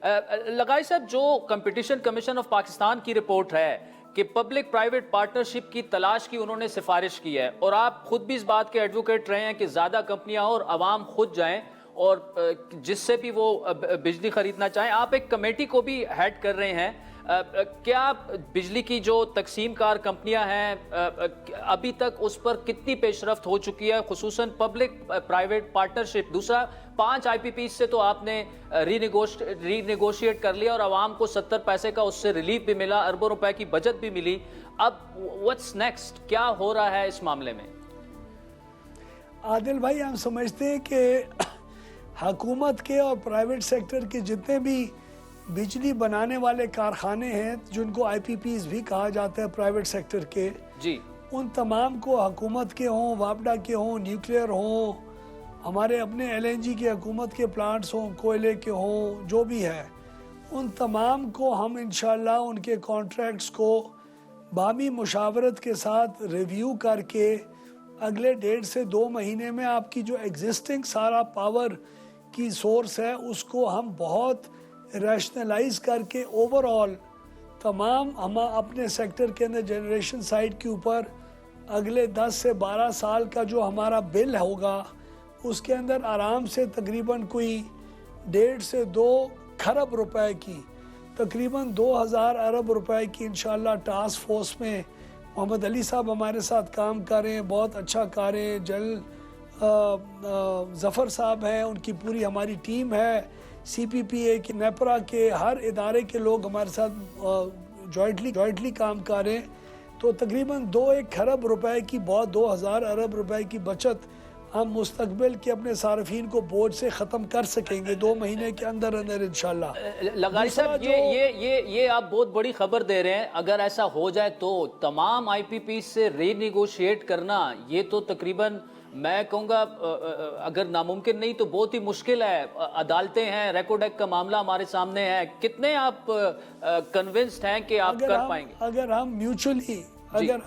لغائی صاحب، جو competition commission of Pakistan کی رپورٹ ہے کہ پبلک پرائیویٹ پارٹنرشپ کی تلاش کی انہوں نے سفارش کی ہے، اور آپ خود بھی اس بات کے ایڈوکیٹ رہے ہیں کہ زیادہ کمپنیاں اور عوام خود جائیں اور جس سے بھی وہ بجلی خریدنا چاہیں. آپ ایک کمیٹی کو بھی ہیڈ کر رہے ہیں. کیا بجلی کی جو تقسیم کار کمپنیاں ہیں ابھی تک اس پر کتنی پیش رفت ہو چکی ہے، خصوصاً پبلک پرائیویٹ پارٹنرشپ؟ دوسرا، 5 آئی پی پیز سے تو آپ نے ری نیگوشیٹ کر لیا اور عوام کو 70 پیسے کا اس سے ریلیف بھی ملا، اربوں روپے کی بچت بھی ملی. اب what's next؟ کیا ہو رہا ہے اس معاملے میں؟ عادل بھائی، ہم سمجھتے ہیں کہ حکومت کے اور پرائیویٹ سیکٹر کے جتنے بھی بجلی بنانے والے کارخانے ہیں، جن کو آئی پی پیز بھی کہا جاتا ہے پرائیویٹ سیکٹر کے، جی، ان تمام کو، حکومت کے ہوں، واپڈا کے ہوں، نیوکلیئر ہوں، ہمارے اپنے ایل این جی کے حکومت کے پلانٹس ہوں، کوئلے کے ہوں، جو بھی ہے، ان تمام کو ہم انشاءاللہ ان کے کانٹریکٹس کو باہمی مشاورت کے ساتھ ریویو کر کے اگلے 1.5 سے 2 مہینے میں آپ کی جو ایگزسٹنگ سارا پاور کی سورس ہے اس کو ہم بہت ریشنلائز کر کے اوور آل تمام ہم اپنے سیکٹر کے اندر جنریشن سائٹ کے اوپر اگلے 10 سے 12 سال کا جو ہمارا بل ہوگا اس کے اندر آرام سے تقریباً کوئی 1.5 سے 2 کھرب روپے کی، تقریباً 2000 ارب روپے کی انشاءاللہ ٹاسک فورس میں محمد علی صاحب ہمارے ساتھ کام کر رہے ہیں، بہت اچھا کر رہے ہیں. جنرل ظفر صاحب ہیں، ان کی پوری ہماری ٹیم ہے، سی پی پی اے کے، نیپرا کے، ہر ادارے کے لوگ ہمارے ساتھ جوائنٹلی کام کر رہے ہیں. تو تقریباً 2-1 کھرب روپے کی، بہت 2000 ارب روپے کی بچت ہم مستقبل کے اپنے صارفین کو بوجھ سے ختم کر سکیں گے 2 مہینے کے اندر انشاءاللہ. لغاری صاحب، یہ آپ بہت بڑی خبر دے رہے ہیں. اگر ایسا ہو جائے تو تمام آئی پی پی سے ری نیگوشیٹ کرنا، یہ تو تقریباً میں کہوں گا اگر ناممکن نہیں تو بہت ہی مشکل ہے. عدالتیں ہیں، ریکارڈ ایکٹ کا معاملہ ہمارے سامنے ہے. کتنے آپ کنونسڈ ہیں کہ آپ کر پائیں گے؟ اگر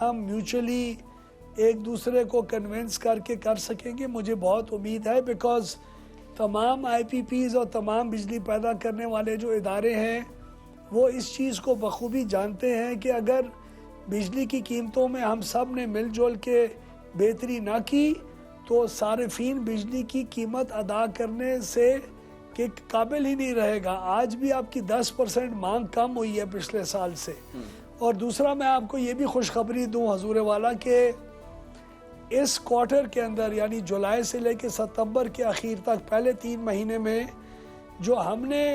ہم میوچلی ایک دوسرے کو کنونس کر کے کر سکیں گے، مجھے بہت امید ہے، بیکاز تمام آئی پی پیز اور تمام بجلی پیدا کرنے والے جو ادارے ہیں وہ اس چیز کو بخوبی جانتے ہیں کہ اگر بجلی کی قیمتوں میں ہم سب نے مل جل کے بہتری نہ کی تو صارفین بجلی کی قیمت ادا کرنے سے کے قابل ہی نہیں رہے گا. آج بھی آپ کی 10% مانگ کم ہوئی ہے پچھلے سال سے. اور دوسرا، میں آپ کو یہ بھی خوشخبری دوں حضور والا کہ اس کوارٹر کے اندر، یعنی جولائی سے لے کے ستمبر کے اخیر تک، پہلے 3 مہینے میں جو ہم نے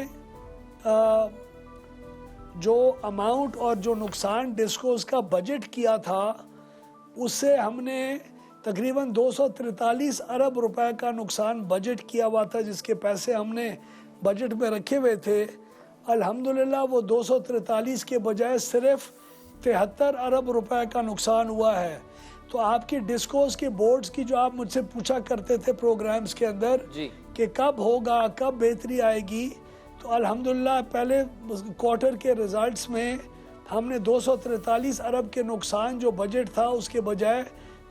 جو اماؤنٹ اور جو نقصان ڈسکوز کا بجٹ کیا تھا، اس سے ہم نے تقریباً 243 ارب روپے کا نقصان بجٹ کیا ہوا تھا، جس کے پیسے ہم نے بجٹ میں رکھے ہوئے تھے. الحمدللہ وہ 243 کے بجائے صرف 73 ارب روپے کا نقصان ہوا ہے. تو آپ کی ڈسکوز کے بورڈز کی جو آپ مجھ سے پوچھا کرتے تھے پروگرامز کے اندر کہ کب ہوگا، کب بہتری آئے گی، تو الحمدللہ پہلے کوارٹر کے ریزلٹس میں ہم نے 243 ارب کے نقصان جو بجٹ تھا اس کے بجائے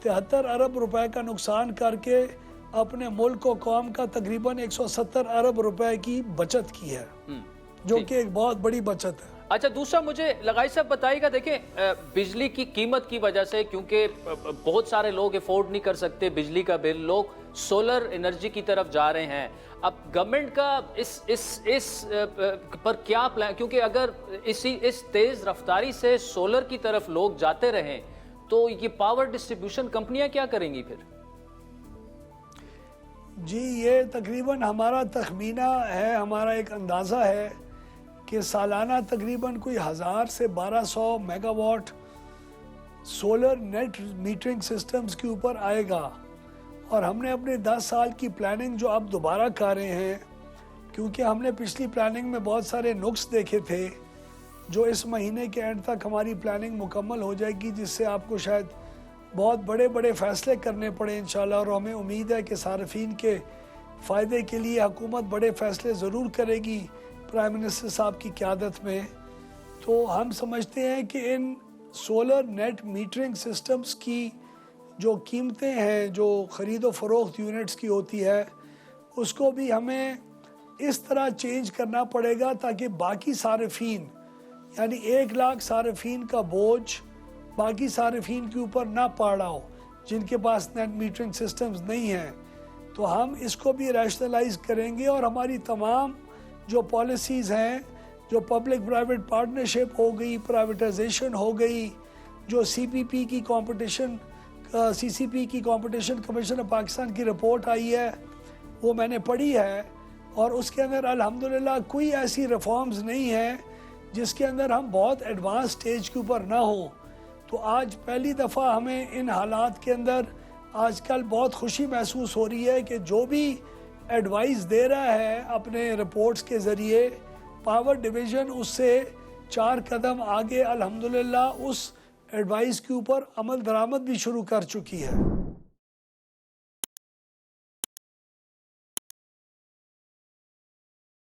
73 ارب روپے کا نقصان کر کے اپنے ملک و قوم کا تقریباً 170 ارب روپے کی بچت کی ہے، جو کہ ایک بہت بڑی بچت ہے. اچھا، دوسرا مجھے لغائی صاحب بتائیے گا، دیکھیں بجلی کی قیمت کی وجہ سے، کیونکہ بہت سارے لوگ افورڈ نہیں کر سکتے بجلی کا بل، لوگ سولر انرجی کی طرف جا رہے ہیں. اب گورنمنٹ کا اس پر کیا پلان؟ کیونکہ اگر اس تیز رفتاری سے سولر کی طرف لوگ جاتے رہیں تو یہ پاور ڈسٹریبیوشن کمپنیاں کیا کریں گی پھر؟ جی، یہ تقریباً ہمارا تخمینہ ہے، ہمارا ایک اندازہ ہے کہ سالانہ تقریباً کوئی 1000 سے 1200 megawatt solar net metering systems کے اوپر آئے گا. اور ہم نے اپنے 10 سال کی پلاننگ جو اب دوبارہ کر رہے ہیں، کیونکہ ہم نے پچھلی پلاننگ میں بہت سارے نقص دیکھے تھے، جو اس مہینے کے اینڈ تک ہماری پلاننگ مکمل ہو جائے گی، جس سے آپ کو شاید بہت بڑے فیصلے کرنے پڑے انشاءاللہ. اور ہمیں امید ہے کہ صارفین کے فائدے کے لیے حکومت بڑے فیصلے ضرور کرے گی پرائم منسٹر صاحب کی قیادت میں. تو ہم سمجھتے ہیں کہ ان سولر نیٹ میٹرنگ سسٹمز کی جو قیمتیں ہیں، جو خرید و فروخت یونٹس کی ہوتی ہے، اس کو بھی ہمیں اس طرح چینج کرنا پڑے گا تاکہ باقی صارفین یعنی 1 لاکھ صارفین کا بوجھ باقی صارفین کے اوپر نہ پڑ رہا ہو جن کے پاس نیٹ میٹرنگ سسٹمز نہیں ہیں. تو ہم اس کو بھی ریشنلائز کریں گے اور ہماری تمام جو پالیسیز ہیں جو پبلک پرائیویٹ پارٹنرشپ ہو گئی, پرائیویٹائزیشن ہو گئی, جو سی سی پی کی کمپٹیشن کمیشن آف پاکستان کی رپورٹ آئی ہے وہ میں نے پڑھی ہے, اور اس کے اندر الحمدللہ کوئی ایسی ریفارمز نہیں ہیں جس کے اندر ہم بہت ایڈوانس سٹیج کے اوپر نہ ہوں. تو آج پہلی دفعہ ہمیں ان حالات کے اندر آج کل بہت خوشی محسوس ہو رہی ہے کہ جو بھی ایڈوائز دے رہا ہے اپنے رپورٹس کے ذریعے پاور ڈویژن اس سے 4 قدم آگے الحمدللہ اس ایڈوائز کے اوپر عمل درآمد بھی شروع کر چکی ہے.